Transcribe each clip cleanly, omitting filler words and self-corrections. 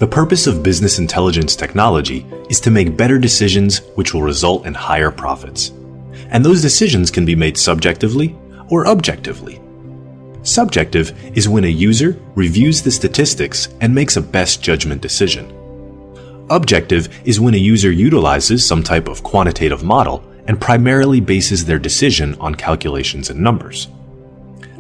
The purpose of business intelligence technology is to make better decisions which will result in higher profits. And those decisions can be made subjectively or objectively. Subjective is when a user reviews the statistics and makes a best judgment decision. Objective is when a user utilizes some type of quantitative model and primarily bases their decision on calculations and numbers.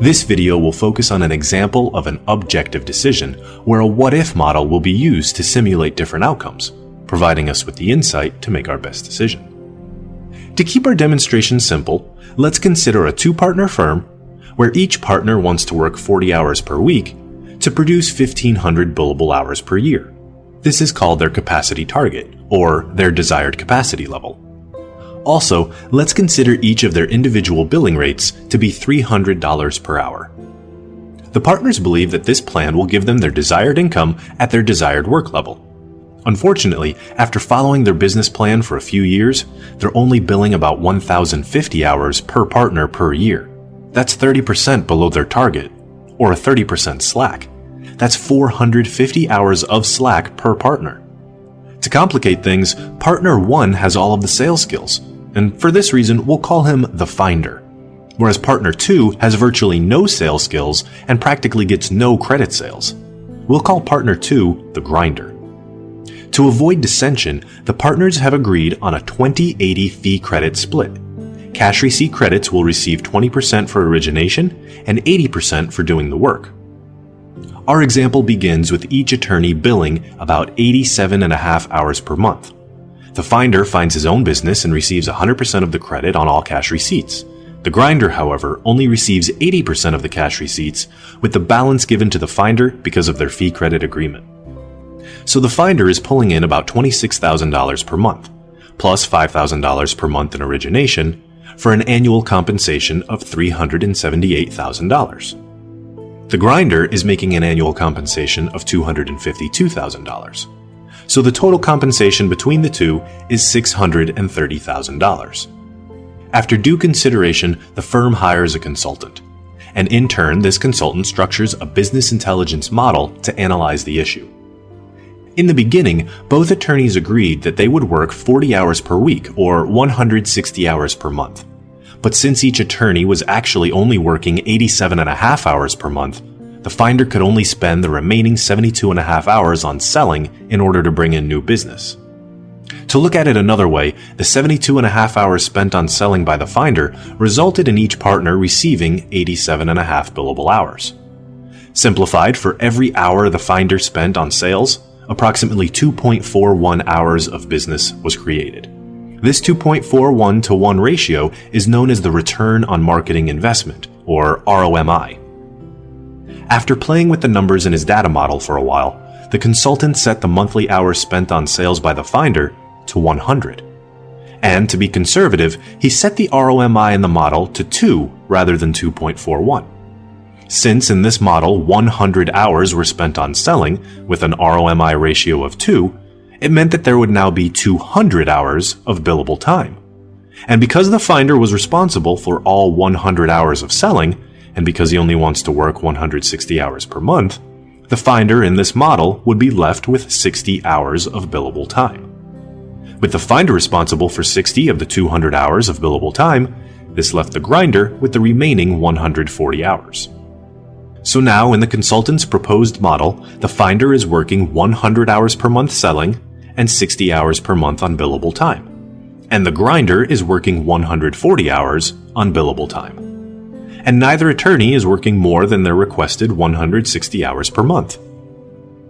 This video will focus on an example of an objective decision where a what-if model will be used to simulate different outcomes, providing us with the insight to make our best decision. To keep our demonstration simple, let's consider a two-partner firm where each partner wants to work 40 hours per week to produce 1,500 billable hours per year. This is called their capacity target, or their desired capacity level. Also, let's consider each of their individual billing rates to be $300 per hour. The partners believe that this plan will give them their desired income at their desired work level. Unfortunately, after following their business plan for a few years, they're only billing about 1,050 hours per partner per year. That's 30% below their target, or a 30% slack. That's 450 hours of slack per partner. To complicate things, Partner 1 has all of the sales skills, and for this reason, we'll call him the finder, whereas Partner 2 has virtually no sales skills and practically gets no credit sales. We'll call Partner 2 the grinder. To avoid dissension, the partners have agreed on a 20-80 fee credit split. Cash receipt credits will receive 20% for origination and 80% for doing the work. Our example begins with each attorney billing about 87.5 hours per month. The finder finds his own business and receives 100% of the credit on all cash receipts. The grinder, however, only receives 80% of the cash receipts, with the balance given to the finder because of their fee credit agreement. So the finder is pulling in about $26,000 per month, plus $5,000 per month in origination, for an annual compensation of $378,000. The grinder is making an annual compensation of $252,000. So the total compensation between the two is $630,000. After due consideration, the firm hires a consultant. And in turn, this consultant structures a business intelligence model to analyze the issue. In the beginning, both attorneys agreed that they would work 40 hours per week, or 160 hours per month. But since each attorney was actually only working 87.5 hours per month, the finder could only spend the remaining 72.5 hours on selling in order to bring in new business. To look at it another way, the 72.5 hours spent on selling by the finder resulted in each partner receiving 87.5 billable hours. Simplified, for every hour the finder spent on sales, approximately 2.41 hours of business was created. This 2.41 to 1 ratio is known as the return on marketing investment, or ROMI. After playing with the numbers in his data model for a while, the consultant set the monthly hours spent on sales by the finder to 100. And to be conservative, he set the ROMI in the model to 2 rather than 2.41. Since in this model 100 hours were spent on selling with an ROMI ratio of 2, it meant that there would now be 200 hours of billable time. And because the finder was responsible for all 100 hours of selling, and because he only wants to work 160 hours per month, the finder in this model would be left with 60 hours of billable time. With the finder responsible for 60 of the 200 hours of billable time, this left the grinder with the remaining 140 hours. So now in the consultant's proposed model, the finder is working 100 hours per month selling and 60 hours per month on billable time, and the grinder is working 140 hours on billable time. And neither attorney is working more than their requested 160 hours per month.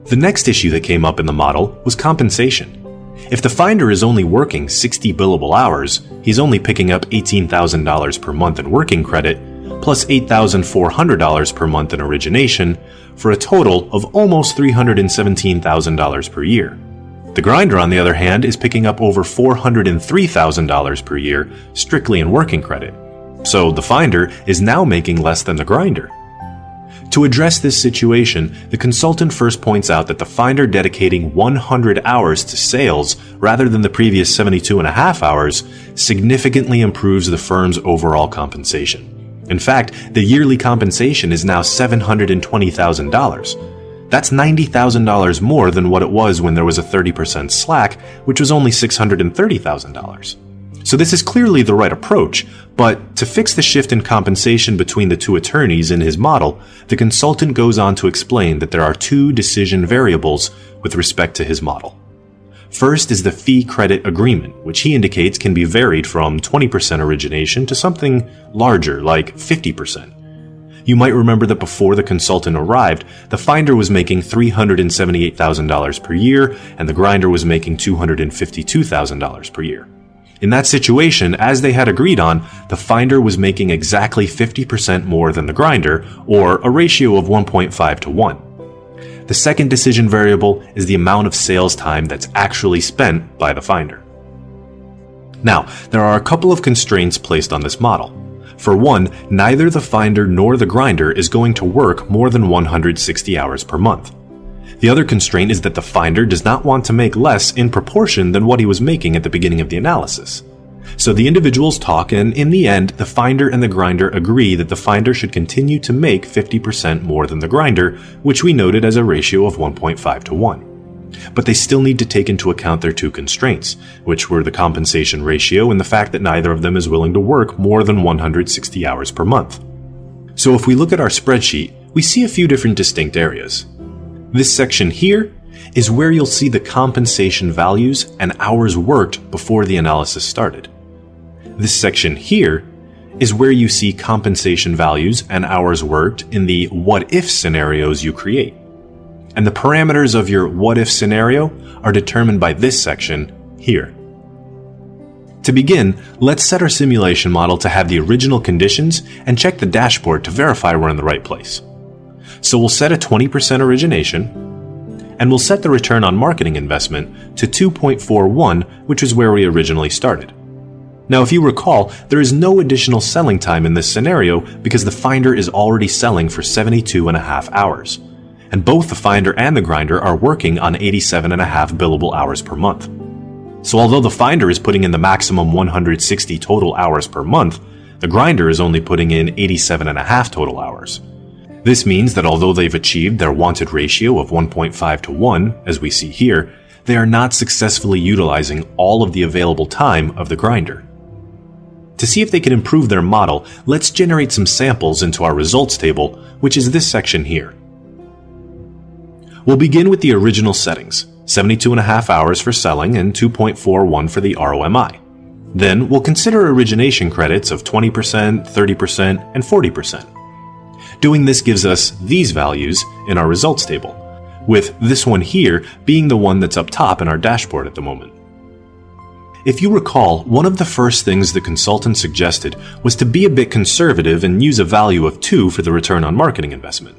The next issue that came up in the model was compensation. If the finder is only working 60 billable hours, he's only picking up $18,000 per month in working credit, plus $8,400 per month in origination, for a total of almost $317,000 per year. The grinder, on the other hand, is picking up over $403,000 per year strictly in working credit. So the finder is now making less than the grinder. To address this situation, the consultant first points out that the finder dedicating 100 hours to sales rather than the previous 72.5 hours significantly improves the firm's overall compensation. In fact, the yearly compensation is now $720,000. That's $90,000 more than what it was when there was a 30% slack, which was only $630,000. So this is clearly the right approach, but to fix the shift in compensation between the two attorneys in his model, the consultant goes on to explain that there are two decision variables with respect to his model. First is the fee credit agreement, which he indicates can be varied from 20% origination to something larger, like 50%. You might remember that before the consultant arrived, the finder was making $378,000 per year, and the grinder was making $252,000 per year. In that situation, as they had agreed on, the finder was making exactly 50% more than the grinder, or a ratio of 1.5 to 1. The second decision variable is the amount of sales time that's actually spent by the finder. Now, there are a couple of constraints placed on this model. For one, neither the finder nor the grinder is going to work more than 160 hours per month. The other constraint is that the finder does not want to make less in proportion than what he was making at the beginning of the analysis. So the individuals talk, and in the end, the finder and the grinder agree that the finder should continue to make 50% more than the grinder, which we noted as a ratio of 1.5 to 1. But they still need to take into account their two constraints, which were the compensation ratio and the fact that neither of them is willing to work more than 160 hours per month. So if we look at our spreadsheet, we see a few different distinct areas. This section here is where you'll see the compensation values and hours worked before the analysis started. This section here is where you see compensation values and hours worked in the what-if scenarios you create. And the parameters of your what-if scenario are determined by this section here. To begin, let's set our simulation model to have the original conditions and check the dashboard to verify we're in the right place. So we'll set a 20% origination, and we'll set the return on marketing investment to 2.41, which is where we originally started. Now, if you recall, there is no additional selling time in this scenario because the finder is already selling for 72.5 hours, and both the finder and the grinder are working on 87.5 billable hours per month. So although the finder is putting in the maximum 160 total hours per month, the grinder is only putting in 87.5 total hours. This means that although they've achieved their wanted ratio of 1.5 to 1, as we see here, they are not successfully utilizing all of the available time of the grinder. To see if they can improve their model, let's generate some samples into our results table, which is this section here. We'll begin with the original settings, 72.5 hours for selling and 2.41 for the ROMI. Then we'll consider origination credits of 20%, 30%, and 40%. Doing this gives us these values in our results table, with this one here being the one that's up top in our dashboard at the moment. If you recall, one of the first things the consultant suggested was to be a bit conservative and use a value of 2 for the return on marketing investment.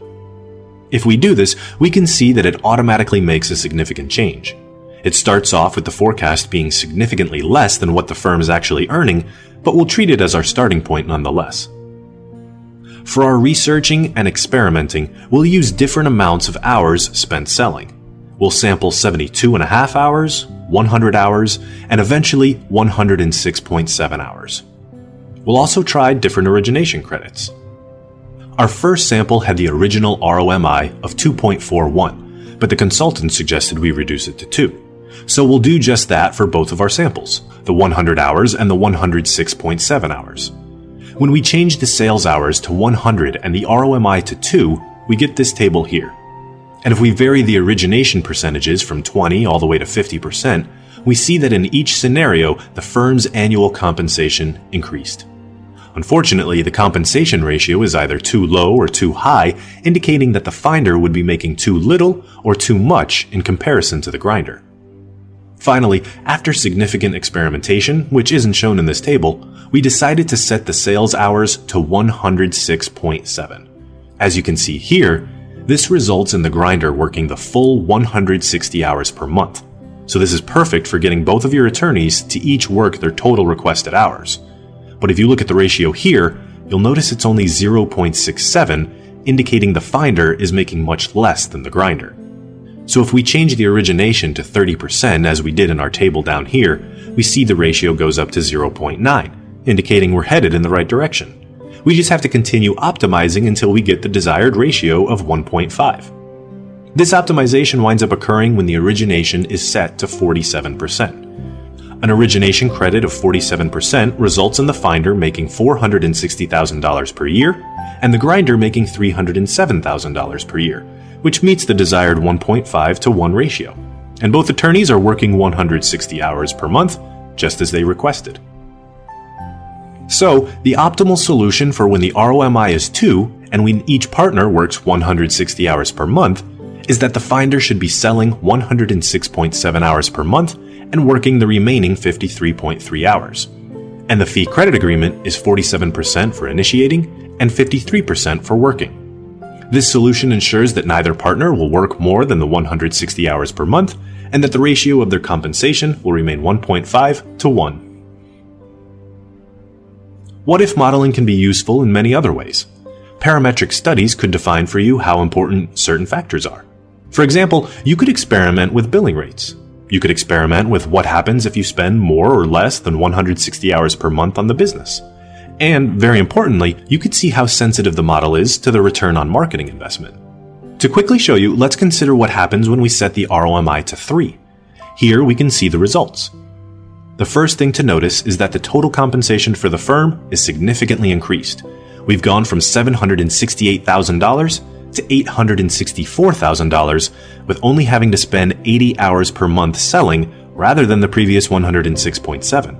If we do this, we can see that it automatically makes a significant change. It starts off with the forecast being significantly less than what the firm is actually earning, but we'll treat it as our starting point nonetheless. For our researching and experimenting, we'll use different amounts of hours spent selling. We'll sample 72.5 hours, 100 hours, and eventually 106.7 hours. We'll also try different origination credits. Our first sample had the original ROMI of 2.41, but the consultant suggested we reduce it to 2. So we'll do just that for both of our samples, the 100 hours and the 106.7 hours. When we change the sales hours to 100 and the ROMI to 2, we get this table here. And if we vary the origination percentages from 20 all the way to 50%, we see that in each scenario, the firm's annual compensation increased. Unfortunately, the compensation ratio is either too low or too high, indicating that the finder would be making too little or too much in comparison to the grinder. Finally, after significant experimentation, which isn't shown in this table, we decided to set the sales hours to 106.7. As you can see here, this results in the grinder working the full 160 hours per month. So this is perfect for getting both of your attorneys to each work their total requested hours. But if you look at the ratio here, you'll notice it's only 0.67, indicating the finder is making much less than the grinder. So if we change the origination to 30%, as we did in our table down here, we see the ratio goes up to 0.9, indicating we're headed in the right direction. We just have to continue optimizing until we get the desired ratio of 1.5. This optimization winds up occurring when the origination is set to 47%. An origination credit of 47% results in the finder making $460,000 per year and the grinder making $307,000 per year, which meets the desired 1.5 to 1 ratio. And both attorneys are working 160 hours per month, just as they requested. So, the optimal solution for when the ROMI is 2 and when each partner works 160 hours per month is that the finder should be selling 106.7 hours per month and working the remaining 53.3 hours. And the fee credit agreement is 47% for initiating and 53% for working. This solution ensures that neither partner will work more than the 160 hours per month and that the ratio of their compensation will remain 1.5 to 1. What if modeling can be useful in many other ways? Parametric studies could define for you how important certain factors are. For example, you could experiment with billing rates. You could experiment with what happens if you spend more or less than 160 hours per month on the business. And, very importantly, you could see how sensitive the model is to the return on marketing investment. To quickly show you, let's consider what happens when we set the ROMI to 3. Here we can see the results. The first thing to notice is that the total compensation for the firm is significantly increased. We've gone from $768,000 to $864,000, with only having to spend 80 hours per month selling rather than the previous 106.7.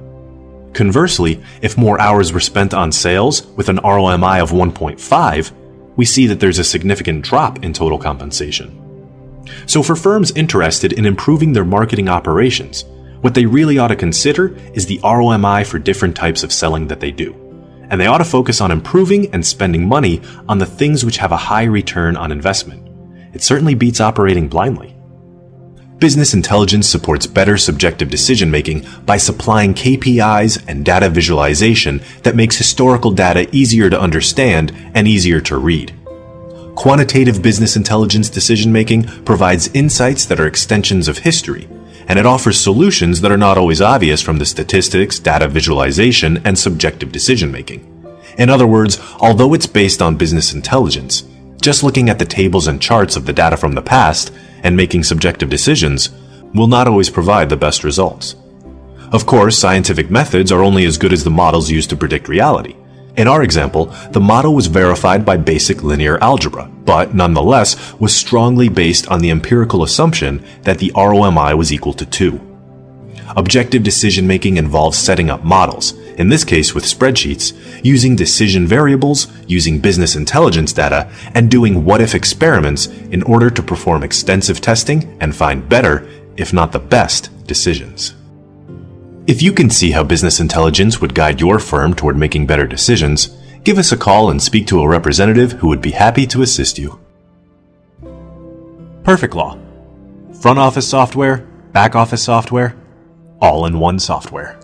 Conversely, if more hours were spent on sales with an ROMI of 1.5, we see that there's a significant drop in total compensation. So for firms interested in improving their marketing operations, what they really ought to consider is the ROMI for different types of selling that they do. And they ought to focus on improving and spending money on the things which have a high return on investment. It certainly beats operating blindly. Business intelligence supports better subjective decision-making by supplying KPIs and data visualization that makes historical data easier to understand and easier to read. Quantitative business intelligence decision-making provides insights that are extensions of history, and it offers solutions that are not always obvious from the statistics, data visualization, and subjective decision-making. In other words, although it's based on business intelligence, just looking at the tables and charts of the data from the past and making subjective decisions will not always provide the best results. Of course, scientific methods are only as good as the models used to predict reality. In our example, the model was verified by basic linear algebra, but nonetheless was strongly based on the empirical assumption that the ROMI was equal to 2. Objective decision-making involves setting up models, in this case with spreadsheets, using decision variables, using business intelligence data, and doing what-if experiments in order to perform extensive testing and find better, if not the best, decisions. If you can see how business intelligence would guide your firm toward making better decisions, give us a call and speak to a representative who would be happy to assist you. Perfectlaw. Front office software, back office software, all in one software.